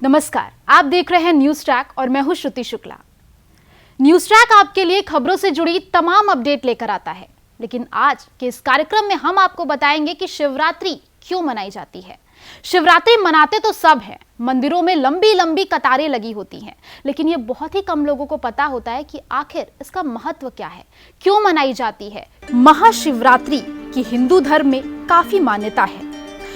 नमस्कार, आप देख रहे हैं न्यूज ट्रैक और मैं हूं श्रुति शुक्ला। न्यूज ट्रैक आपके लिए खबरों से जुड़ी तमाम अपडेट लेकर आता है, लेकिन आज के इस कार्यक्रम में हम आपको बताएंगे कि शिवरात्रि क्यों मनाई जाती है। शिवरात्रि मनाते तो सब हैं, मंदिरों में लंबी लंबी कतारें लगी होती हैं, लेकिन ये बहुत ही कम लोगों को पता होता है कि आखिर इसका महत्व क्या है, क्यों मनाई जाती है। महाशिवरात्रि की हिंदू धर्म में काफी मान्यता है।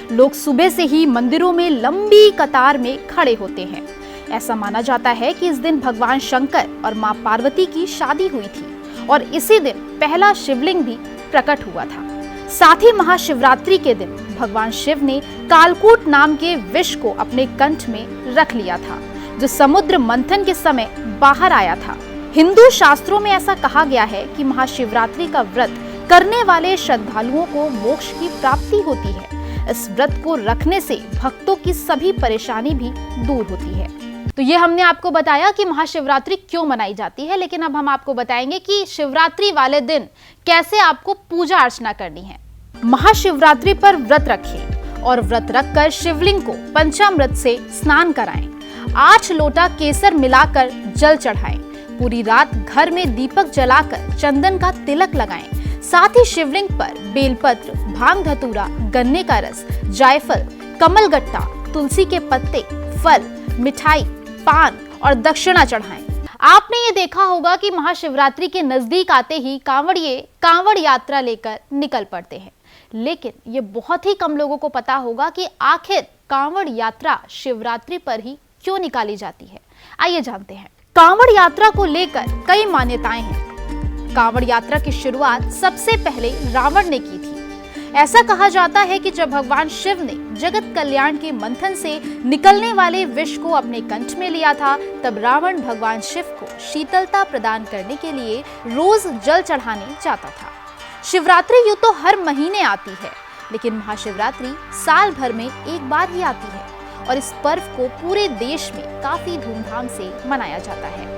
लोग सुबह से ही मंदिरों में लंबी कतार में खड़े होते हैं। ऐसा माना जाता है कि इस दिन भगवान शंकर और मां पार्वती की शादी हुई थी और इसी दिन पहला शिवलिंग भी प्रकट हुआ था। साथ ही महाशिवरात्रि के दिन भगवान शिव ने कालकूट नाम के विष को अपने कंठ में रख लिया था, जो समुद्र मंथन के समय बाहर आया था। हिंदू शास्त्रों में ऐसा कहा गया है कि महाशिवरात्रि का व्रत करने वाले श्रद्धालुओं को मोक्ष की प्राप्ति होती है। इस व्रत को रखने से भक्तों की सभी परेशानी भी दूर होती है। तो ये हमने आपको बताया कि महाशिवरात्रि क्यों मनाई जाती है, लेकिन अब हम आपको बताएंगे कि शिवरात्रि वाले दिन कैसे आपको पूजा अर्चना करनी है। महाशिवरात्रि पर व्रत रखें और व्रत रखकर शिवलिंग को पंचामृत से स्नान कराएं। 8 लोटा केसर मिलाकर जल चढ़ाएं। पूरी रात घर में दीपक जलाकर चंदन का तिलक लगाएं। साथ ही शिवलिंग पर बेलपत्र, भांग धतूरा, गन्ने का रस, जायफल, कमलगट्टा, तुलसी के पत्ते, फल, मिठाई, पान और दक्षिणा चढ़ाएं। आपने ये देखा होगा कि महाशिवरात्रि के नजदीक आते ही कांवड़िए कांवड़ यात्रा लेकर निकल पड़ते हैं, लेकिन ये बहुत ही कम लोगों को पता होगा कि आखिर कांवड़ यात्रा शिवरात्रि पर ही क्यों निकाली जाती है। आइए जानते हैं। कांवड़ यात्रा को लेकर कई मान्यताएं हैं। कांवड़ यात्रा की शुरुआत सबसे पहले रावण ने की थी। ऐसा कहा जाता है कि जब भगवान शिव ने जगत कल्याण के मंथन से निकलने वाले विष को अपने कंठ में लिया था, तब रावण भगवान शिव को शीतलता प्रदान करने के लिए रोज जल चढ़ाने जाता था। शिवरात्रि यूं तो हर महीने आती है, लेकिन महाशिवरात्रि साल भर में एक बार ही आती है और इस पर्व को पूरे देश में काफी धूमधाम से मनाया जाता है।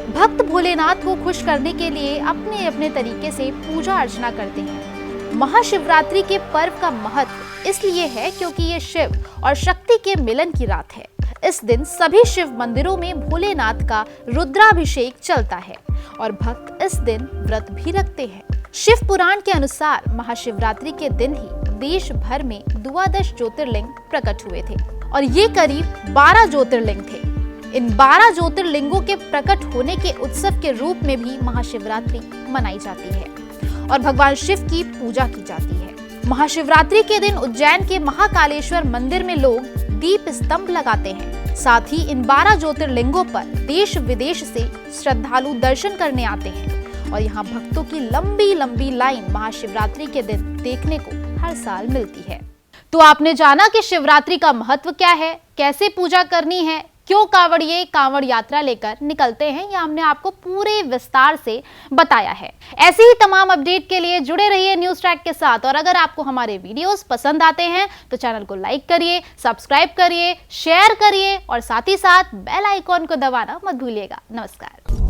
भक्त भोलेनाथ को खुश करने के लिए अपने अपने तरीके से पूजा अर्चना करते हैं। महाशिवरात्रि के पर्व का महत्व इसलिए है क्योंकि ये शिव और शक्ति के मिलन की रात है। इस दिन सभी शिव मंदिरों में भोलेनाथ का रुद्राभिषेक चलता है और भक्त इस दिन व्रत भी रखते हैं। शिव पुराण के अनुसार महाशिवरात्रि के दिन ही देश भर में द्वादश ज्योतिर्लिंग प्रकट हुए थे और ये करीब 12 ज्योतिर्लिंग थे। इन 12 ज्योतिर्लिंगों के प्रकट होने के उत्सव के रूप में भी महाशिवरात्रि मनाई जाती है और भगवान शिव की पूजा की जाती है। महाशिवरात्रि के दिन उज्जैन के महाकालेश्वर मंदिर में लोग दीप स्तंभ लगाते हैं। साथ ही इन 12 ज्योतिर्लिंगों पर देश विदेश से श्रद्धालु दर्शन करने आते हैं और यहाँ भक्तों की लंबी लंबी लाइन महाशिवरात्रि के दिन देखने को हर साल मिलती है। तो आपने जाना कि शिवरात्रि का महत्व क्या है, कैसे पूजा करनी है, क्यों कांवड़िए कांवड़ यात्रा लेकर निकलते हैं, यह हमने आपको पूरे विस्तार से बताया है। ऐसे ही तमाम अपडेट के लिए जुड़े रहिए न्यूज ट्रैक के साथ और अगर आपको हमारे वीडियोस पसंद आते हैं तो चैनल को लाइक करिए, सब्सक्राइब करिए, शेयर करिए और साथ ही साथ बेल आइकॉन को दबाना मत भूलिएगा। नमस्कार।